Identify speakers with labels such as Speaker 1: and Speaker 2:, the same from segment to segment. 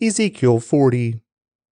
Speaker 1: Ezekiel 40.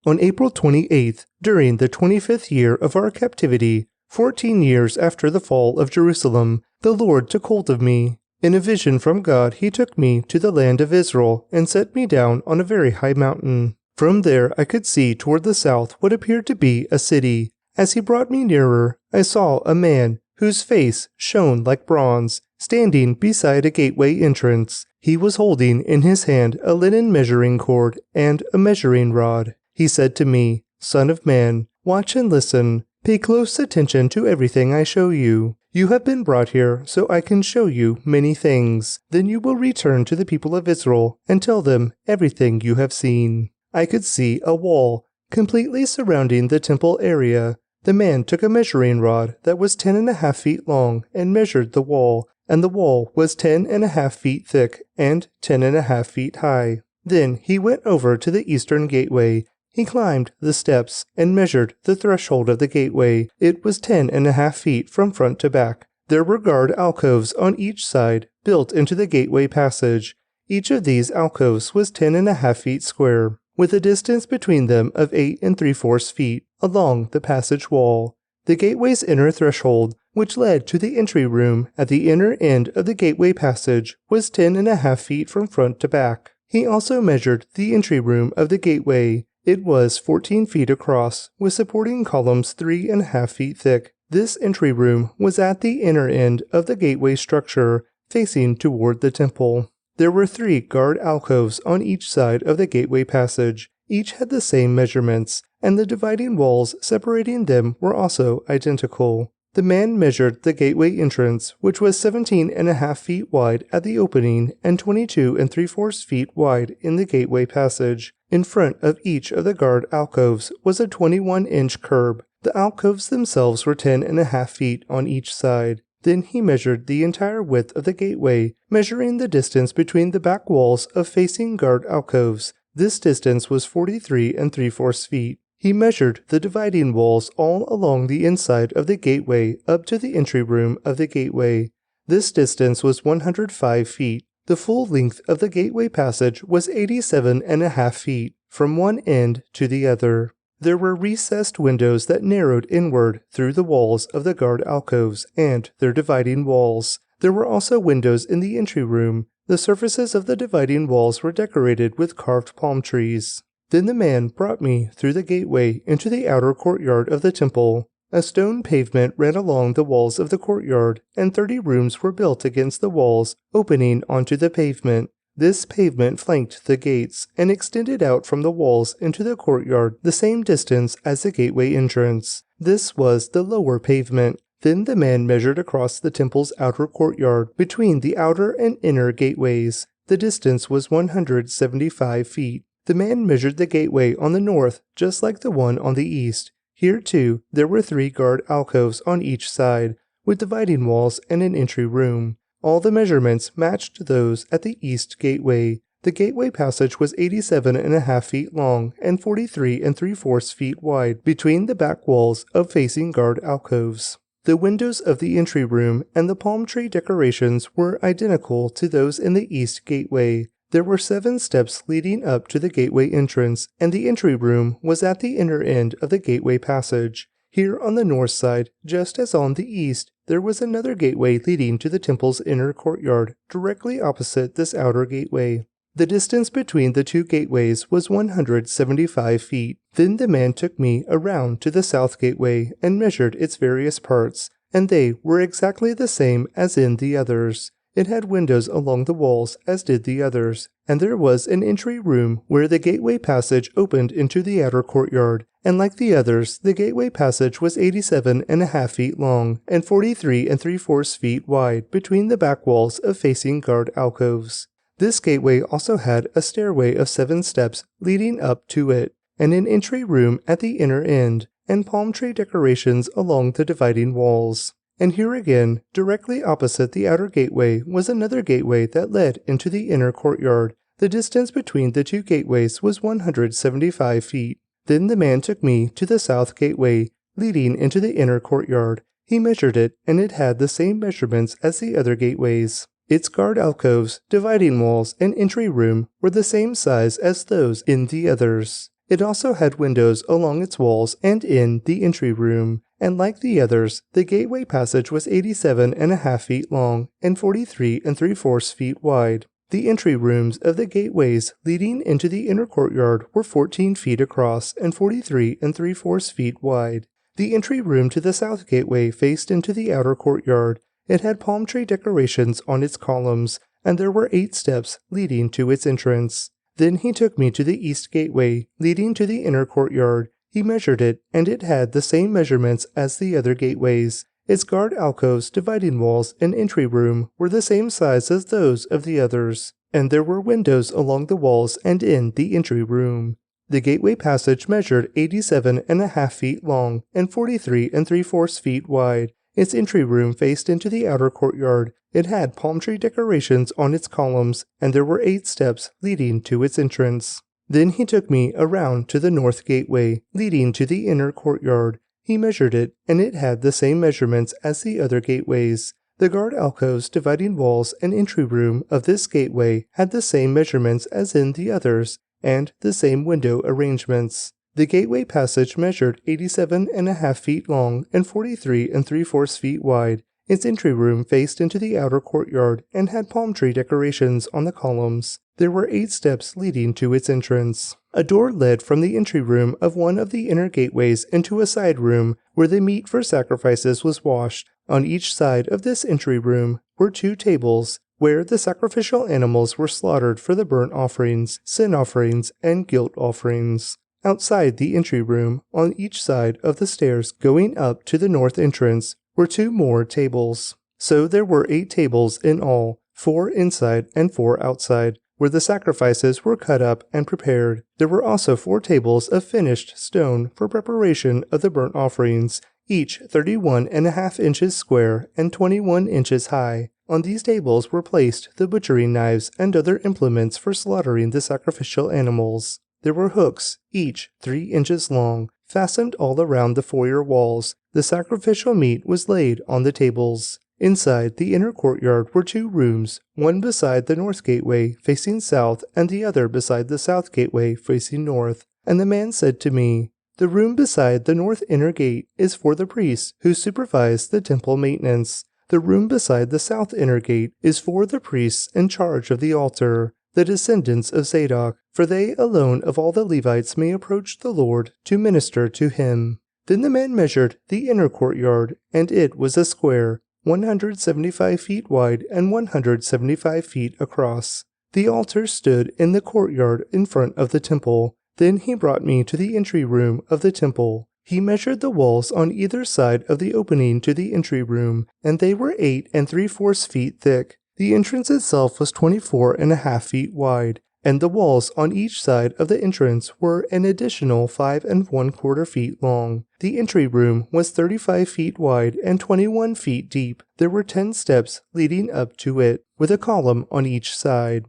Speaker 1: On April 28th, during the 25th year of our captivity, 14 years after the fall of Jerusalem, the Lord took hold of me. In a vision from God, he took me to the land of Israel and set me down on a very high mountain. From there I could see toward the south what appeared to be a city. As he brought me nearer, I saw a man whose face shone like bronze, standing beside a gateway entrance. He was holding in his hand a linen measuring cord and a measuring rod. He said to me, "Son of man, watch and listen. Pay close attention to everything I show you. You have been brought here so I can show you many things. Then you will return to the people of Israel and tell them everything you have seen." I could see a wall completely surrounding the temple area. The man took a measuring rod that was 10.5 feet long and measured the wall, and the wall was 10.5 feet thick and 10.5 feet high. Then he went over to the eastern gateway. He climbed the steps and measured the threshold of the gateway. It was 10.5 feet from front to back. There were guard alcoves on each side, built into the gateway passage. Each of these alcoves was 10.5 feet square, with a distance between them of 8 3/4 feet along the passage wall. The gateway's inner threshold, which led to the entry room at the inner end of the gateway passage, was 10.5 feet from front to back. He also measured the entry room of the gateway. It was 14 feet across, with supporting columns 3.5 feet thick. This entry room was at the inner end of the gateway structure, facing toward the temple. There were 3 guard alcoves on each side of the gateway passage. Each had the same measurements, and the dividing walls separating them were also identical. The man measured the gateway entrance, which was 17.5 feet wide at the opening and 22 3/4 feet wide in the gateway passage. In front of each of the guard alcoves was a 21-inch curb. The alcoves themselves were 10.5 feet on each side. Then he measured the entire width of the gateway, measuring the distance between the back walls of facing guard alcoves. This distance was 43 3/4 feet. He measured the dividing walls all along the inside of the gateway up to the entry room of the gateway. This distance was 105 feet. The full length of the gateway passage was 87.5 feet, from one end to the other. There were recessed windows that narrowed inward through the walls of the guard alcoves and their dividing walls. There were also windows in the entry room. The surfaces of the dividing walls were decorated with carved palm trees. Then the man brought me through the gateway into the outer courtyard of the temple. A stone pavement ran along the walls of the courtyard, and 30 rooms were built against the walls, opening onto the pavement. This pavement flanked the gates and extended out from the walls into the courtyard the same distance as the gateway entrance. This was the lower pavement. Then the man measured across the temple's outer courtyard between the outer and inner gateways. The distance was 175 feet. The man measured the gateway on the north just like the one on the east. Here, too, there were 3 guard alcoves on each side, with dividing walls and an entry room. All the measurements matched those at the east gateway. The gateway passage was 87.5 feet long and 43 3/4 feet wide between the back walls of facing guard alcoves. The windows of the entry room and the palm tree decorations were identical to those in the east gateway. There were 7 steps leading up to the gateway entrance, and the entry room was at the inner end of the gateway passage. Here on the north side, just as on the east, there was another gateway leading to the temple's inner courtyard, directly opposite this outer gateway. The distance between the 2 gateways was 175 feet. Then the man took me around to the south gateway and measured its various parts, and they were exactly the same as in the others. It had windows along the walls, as did the others, and there was an entry room where the gateway passage opened into the outer courtyard, and like the others, the gateway passage was 87.5 feet long and 43 3/4 feet wide between the back walls of facing guard alcoves. This gateway also had a stairway of 7 steps leading up to it, and an entry room at the inner end, and palm tree decorations along the dividing walls. And here again, directly opposite the outer gateway, was another gateway that led into the inner courtyard. The distance between the 2 gateways was 175 feet. Then the man took me to the south gateway, leading into the inner courtyard. He measured it, and it had the same measurements as the other gateways. Its guard alcoves, dividing walls, and entry room were the same size as those in the others. It also had windows along its walls and in the entry room, and like the others, the gateway passage was 87.5 feet long and 43 3/4 feet wide. The entry rooms of the gateways leading into the inner courtyard were 14 feet across and 43 3/4 feet wide. The entry room to the south gateway faced into the outer courtyard. It had palm tree decorations on its columns, and there were 8 steps leading to its entrance. Then he took me to the east gateway, leading to the inner courtyard. He measured it, and it had the same measurements as the other gateways. Its guard alcoves, dividing walls, and entry room were the same size as those of the others, and there were windows along the walls and in the entry room. The gateway passage measured 87.5 feet long and 43 3/4 feet wide. Its entry room faced into the outer courtyard. It had palm tree decorations on its columns, and there were 8 steps leading to its entrance. Then he took me around to the north gateway, leading to the inner courtyard. He measured it, and it had the same measurements as the other gateways. The guard alcoves, dividing walls, and entry room of this gateway had the same measurements as in the others, and the same window arrangements. The gateway passage measured 87.5 feet long and 43 3/4 feet wide. Its entry room faced into the outer courtyard and had palm tree decorations on the columns. There were 8 steps leading to its entrance. A door led from the entry room of one of the inner gateways into a side room where the meat for sacrifices was washed. On each side of this entry room were 2 tables, where the sacrificial animals were slaughtered for the burnt offerings, sin offerings, and guilt offerings. Outside the entry room, on each side of the stairs going up to the north entrance, were 2 more tables. So there were 8 tables in all, 4 inside and 4 outside, where the sacrifices were cut up and prepared. There were also 4 tables of finished stone for preparation of the burnt offerings, each 31.5 inches square and 21 inches high. On these tables were placed the butchering knives and other implements for slaughtering the sacrificial animals. There were hooks, each 3 inches long, fastened all around the foyer walls. The sacrificial meat was laid on the tables. Inside the inner courtyard were 2 rooms, one beside the north gateway facing south and the other beside the south gateway facing north. And the man said to me, "The room beside the north inner gate is for the priests who supervise the temple maintenance. The room beside the south inner gate is for the priests in charge of the altar, the descendants of Zadok, for they alone of all the Levites may approach the Lord to minister to him." Then the man measured the inner courtyard, and it was a square, 175 feet wide and 175 feet across. The altar stood in the courtyard in front of the temple. Then he brought me to the entry room of the temple. He measured the walls on either side of the opening to the entry room, and they were 8 3/4 feet thick. The entrance itself was 24.5 feet wide, and the walls on each side of the entrance were an additional 5 1/4 feet long. The entry room was 35 feet wide and 21 feet deep. There were 10 steps leading up to it, with a column on each side.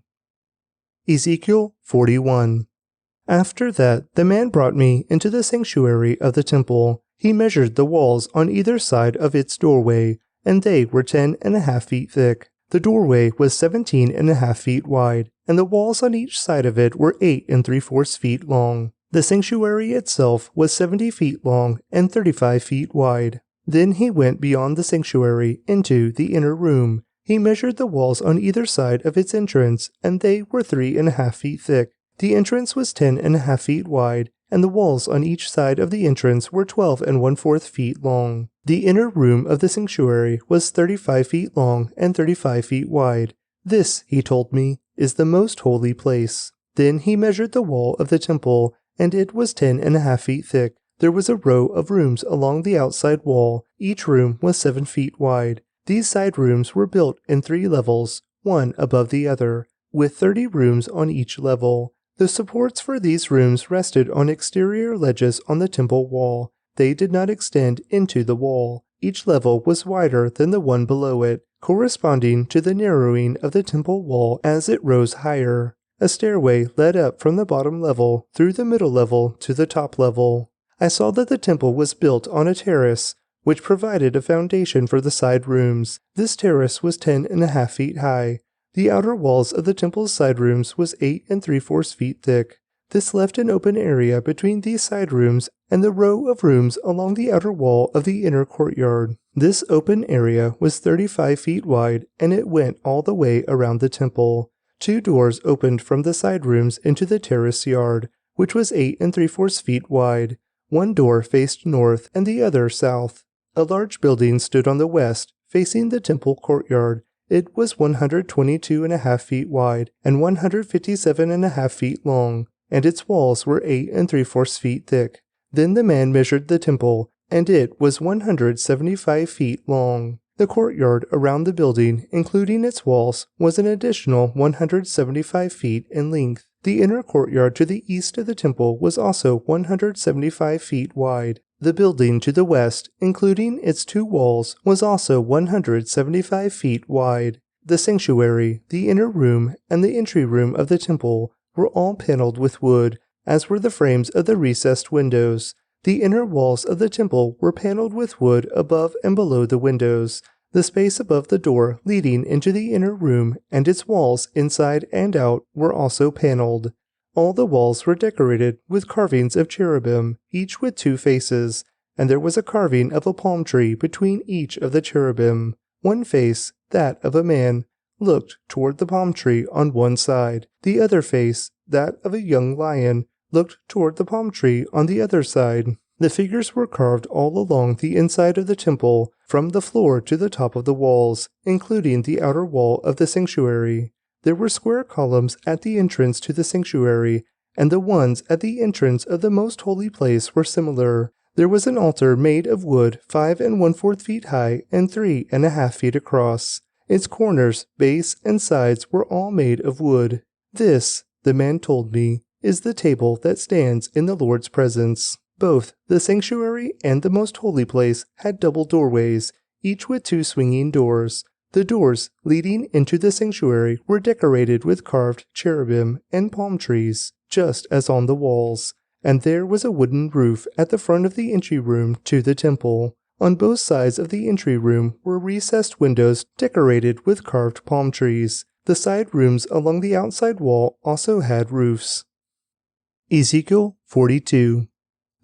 Speaker 1: Ezekiel 41. After that, the man brought me into the sanctuary of the temple. He measured the walls on either side of its doorway, and they were 10.5 feet thick. The doorway was 17.5 feet wide, and the walls on each side of it were 8 3/4 feet long. The sanctuary itself was 70 feet long and 35 feet wide. Then he went beyond the sanctuary into the inner room. He measured the walls on either side of its entrance, and they were 3.5 feet thick. The entrance was 10.5 feet wide, and the walls on each side of the entrance were 12 1/4 feet long. The inner room of the sanctuary was 35 feet long and 35 feet wide. This, he told me, is the most holy place. Then he measured the wall of the temple, and it was 10.5 feet thick. There was a row of rooms along the outside wall. Each room was 7 feet wide. These side rooms were built in 3 levels, one above the other, with 30 rooms on each level. The supports for these rooms rested on exterior ledges on the temple wall. They did not extend into the wall. Each level was wider than the one below it, corresponding to the narrowing of the temple wall as it rose higher. A stairway led up from the bottom level through the middle level to the top level. I saw that the temple was built on a terrace. which provided a foundation for the side rooms. This terrace was 10.5 feet high. The outer walls of the temple's side rooms was 8 3/4 feet thick. This left an open area between these side rooms and the row of rooms along the outer wall of the inner courtyard. This open area was 35 feet wide, and it went all the way around the temple. 2 doors opened from the side rooms into the terrace yard, which was 8 3/4 feet wide. One door faced north and the other south. A large building stood on the west, facing the temple courtyard. It was 122.5 feet wide and 157.5 feet long, and its walls were 8 3/4 feet thick. Then the man measured the temple, and it was 175 feet long. The courtyard around the building, including its walls, was an additional 175 feet in length. The inner courtyard to the east of the temple was also 175 feet wide. The building to the west, including its 2 walls, was also 175 feet wide. The sanctuary, the inner room, and the entry room of the temple were all paneled with wood, as were the frames of the recessed windows. The inner walls of the temple were paneled with wood above and below the windows. The space above the door leading into the inner room and its walls inside and out were also paneled. All the walls were decorated with carvings of cherubim, each with 2 faces, and there was a carving of a palm tree between each of the cherubim. One face, that of a man, looked toward the palm tree on one side. The other face, that of a young lion, looked toward the palm tree on the other side. The figures were carved all along the inside of the temple, from the floor to the top of the walls, including the outer wall of the sanctuary. There were square columns at the entrance to the sanctuary, and the ones at the entrance of the most holy place were similar. There was an altar made of wood 5 1/4 feet high and 3.5 feet across. Its corners, base, and sides were all made of wood. This, the man told me, is the table that stands in the Lord's presence. Both the sanctuary and the most holy place had double doorways, each with 2 swinging doors. The doors leading into the sanctuary were decorated with carved cherubim and palm trees, just as on the walls, and there was a wooden roof at the front of the entry room to the temple. On both sides of the entry room were recessed windows decorated with carved palm trees. The side rooms along the outside wall also had roofs. Ezekiel 42.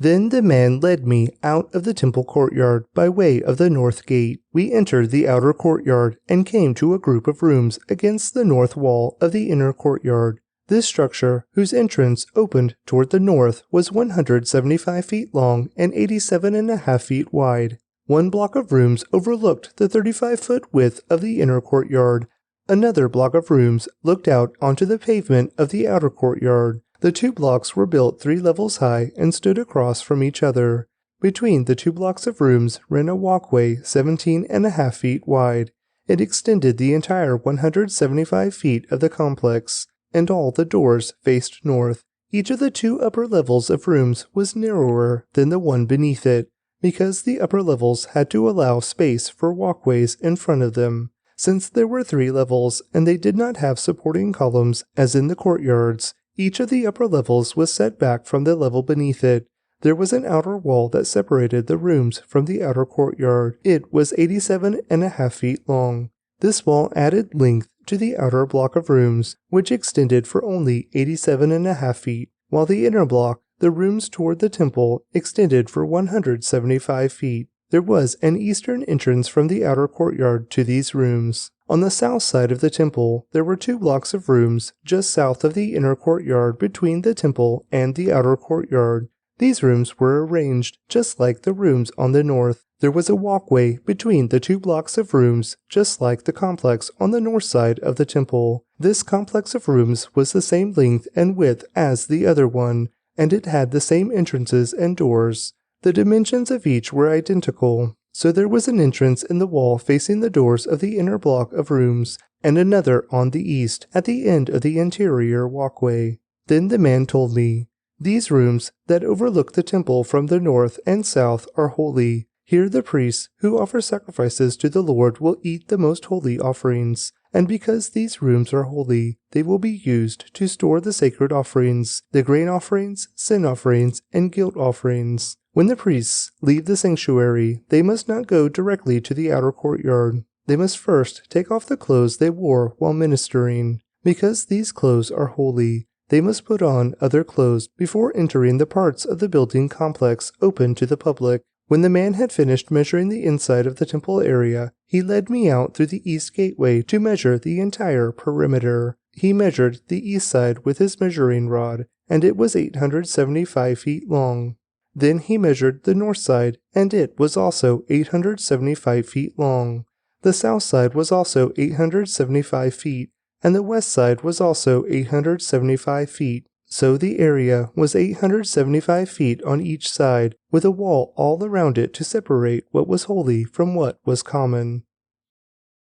Speaker 1: Then the man led me out of the temple courtyard by way of the north gate. We entered the outer courtyard and came to a group of rooms against the north wall of the inner courtyard. This structure, whose entrance opened toward the north, was 175 feet long and 87.5 feet wide. One block of rooms overlooked the 35-foot width of the inner courtyard. Another block of rooms looked out onto the pavement of the outer courtyard. The 2 blocks were built 3 levels high and stood across from each other. Between the 2 blocks of rooms ran a walkway 17.5 feet wide. It extended the entire 175 feet of the complex, and all the doors faced north. Each of the 2 upper levels of rooms was narrower than the one beneath it, because the upper levels had to allow space for walkways in front of them. Since there were 3 levels, and they did not have supporting columns as in the courtyards, each of the upper levels was set back from the level beneath it. There was an outer wall that separated the rooms from the outer courtyard. It was 87.5 feet long. This wall added length to the outer block of rooms, which extended for only 87.5 feet, while the inner block, the rooms toward the temple, extended for 175 feet. There was an eastern entrance from the outer courtyard to these rooms. On the south side of the temple, there were 2 blocks of rooms just south of the inner courtyard between the temple and the outer courtyard. These rooms were arranged just like the rooms on the north. There was a walkway between the 2 blocks of rooms just like the complex on the north side of the temple. This complex of rooms was the same length and width as the other one, and it had the same entrances and doors. The dimensions of each were identical. So there was an entrance in the wall facing the doors of the inner block of rooms, and another on the east at the end of the interior walkway. Then the man told me, "These rooms that overlook the temple from the north and south are holy. Here the priests who offer sacrifices to the Lord will eat the most holy offerings, and because these rooms are holy, they will be used to store the sacred offerings, the grain offerings, sin offerings, and guilt offerings. When the priests leave the sanctuary, they must not go directly to the outer courtyard. They must first take off the clothes they wore while ministering. Because these clothes are holy, they must put on other clothes before entering the parts of the building complex open to the public. When the man had finished measuring the inside of the temple area, he led me out through the east gateway to measure the entire perimeter. He measured the east side with his measuring rod, and it was 875 feet long. Then he measured the north side, and it was also 875 feet long. The south side was also 875 feet, and the west side was also 875 feet. So the area was 875 feet on each side, with a wall all around it to separate what was holy from what was common.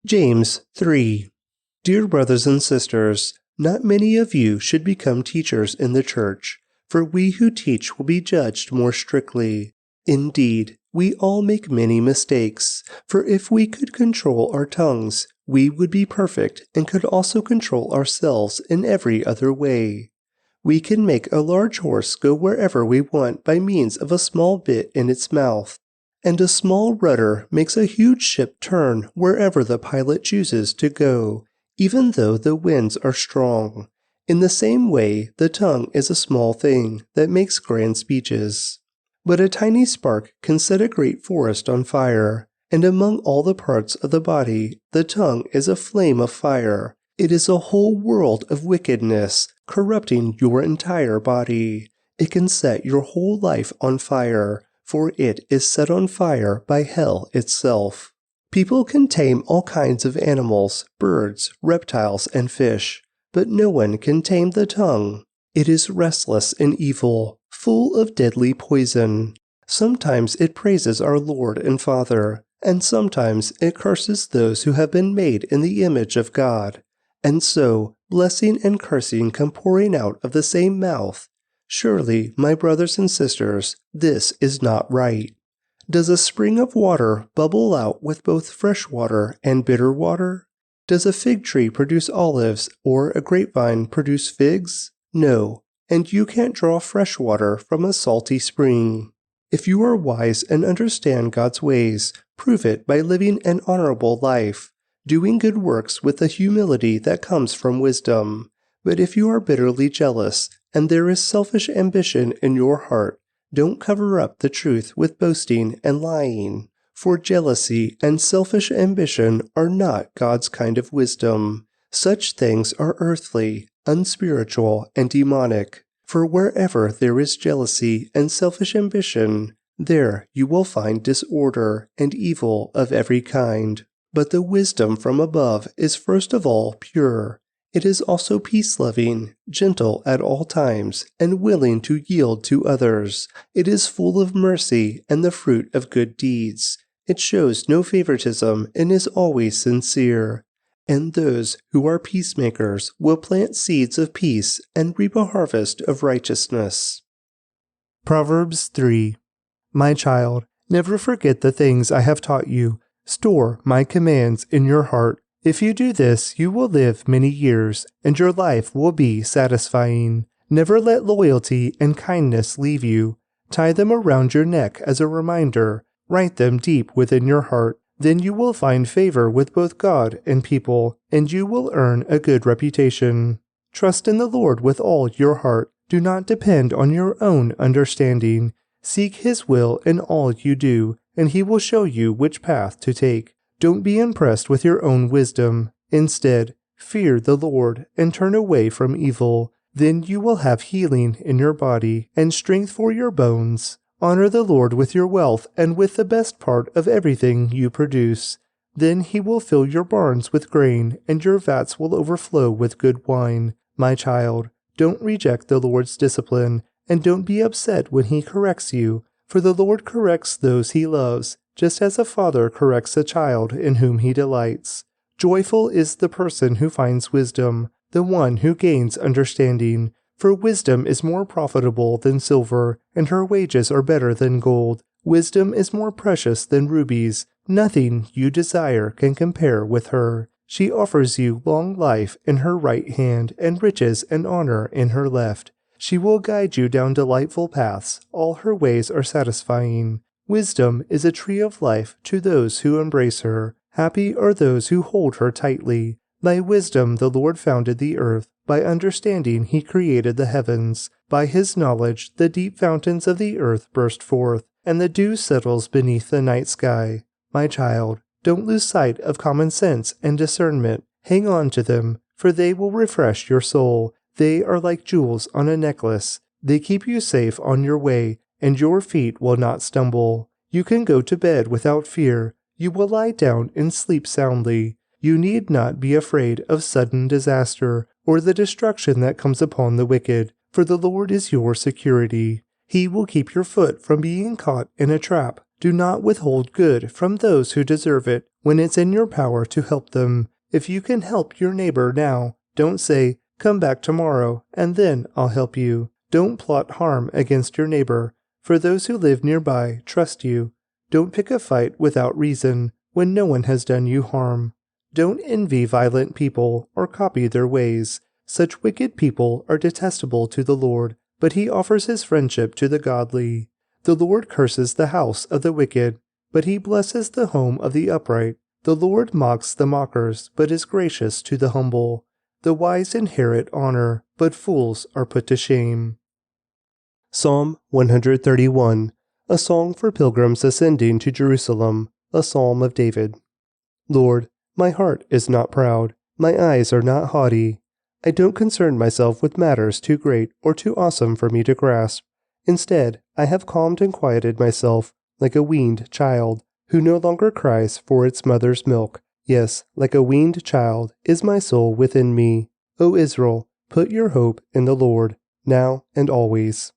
Speaker 1: James 3. Dear brothers and sisters, not many of you should become teachers in the church, for we who teach will be judged more strictly. Indeed, we all make many mistakes, for if we could control our tongues, we would be perfect and could also control ourselves in every other way. We can make a large horse go wherever we want by means of a small bit in its mouth, and a small rudder makes a huge ship turn wherever the pilot chooses to go, even though the winds are strong. In the same way, the tongue is a small thing that makes grand speeches. But a tiny spark can set a great forest on fire, and among all the parts of the body, the tongue is a flame of fire. It is a whole world of wickedness, corrupting your entire body. It can set your whole life on fire, for it is set on fire by hell itself. People can tame all kinds of animals, birds, reptiles, and fish, but no one can tame the tongue. It is restless and evil, full of deadly poison. Sometimes it praises our Lord and Father, and sometimes it curses those who have been made in the image of God. And so, blessing and cursing come pouring out of the same mouth. Surely, my brothers and sisters, this is not right. Does a spring of water bubble out with both fresh water and bitter water? Does a fig tree produce olives, or a grapevine produce figs? No, and you can't draw fresh water from a salty spring. If you are wise and understand God's ways, prove it by living an honorable life, doing good works with the humility that comes from wisdom. But if you are bitterly jealous, and there is selfish ambition in your heart, don't cover up the truth with boasting and lying. For jealousy and selfish ambition are not God's kind of wisdom. Such things are earthly, unspiritual, and demonic. For wherever there is jealousy and selfish ambition, there you will find disorder and evil of every kind. But the wisdom from above is first of all pure. It is also peace-loving, gentle at all times, and willing to yield to others. It is full of mercy and the fruit of good deeds. It shows no favoritism and is always sincere. And those who are peacemakers will plant seeds of peace and reap a harvest of righteousness. Proverbs 3. My child, never forget the things I have taught you. Store my commands in your heart. If you do this, you will live many years, and your life will be satisfying. Never let loyalty and kindness leave you. Tie them around your neck as a reminder. Write them deep within your heart. Then you will find favor with both God and people, and you will earn a good reputation. Trust in the Lord with all your heart. Do not depend on your own understanding. Seek His will in all you do, and He will show you which path to take. Don't be impressed with your own wisdom. Instead, fear the Lord and turn away from evil. Then you will have healing in your body and strength for your bones. Honor the Lord with your wealth and with the best part of everything you produce. Then He will fill your barns with grain, and your vats will overflow with good wine. My child, don't reject the Lord's discipline, and don't be upset when He corrects you, for the Lord corrects those He loves, just as a father corrects a child in whom he delights. Joyful is the person who finds wisdom, the one who gains understanding. For wisdom is more profitable than silver, and her wages are better than gold. Wisdom is more precious than rubies. Nothing you desire can compare with her. She offers you long life in her right hand and riches and honor in her left. She will guide you down delightful paths. All her ways are satisfying. Wisdom is a tree of life to those who embrace her. Happy are those who hold her tightly. By wisdom the Lord founded the earth. By understanding he created the heavens. By his knowledge the deep fountains of the earth burst forth, and the dew settles beneath the night sky. My child, don't lose sight of common sense and discernment. Hang on to them, for they will refresh your soul. They are like jewels on a necklace. They keep you safe on your way, and your feet will not stumble. You can go to bed without fear. You will lie down and sleep soundly. You need not be afraid of sudden disaster or the destruction that comes upon the wicked, for the Lord is your security. He will keep your foot from being caught in a trap. Do not withhold good from those who deserve it when it's in your power to help them. If you can help your neighbor now, don't say, "Come back tomorrow, and then I'll help you." Don't plot harm against your neighbor, for those who live nearby trust you. Don't pick a fight without reason when no one has done you harm. Don't envy violent people or copy their ways. Such wicked people are detestable to the Lord, but he offers his friendship to the godly. The Lord curses the house of the wicked, but he blesses the home of the upright. The Lord mocks the mockers, but is gracious to the humble. The wise inherit honor, but fools are put to shame. Psalm 131, a song for pilgrims ascending to Jerusalem, a psalm of David. Lord, my heart is not proud, my eyes are not haughty. I don't concern myself with matters too great or too awesome for me to grasp. Instead, I have calmed and quieted myself like a weaned child, who no longer cries for its mother's milk. Yes, like a weaned child is my soul within me. O Israel, put your hope in the Lord, now and always.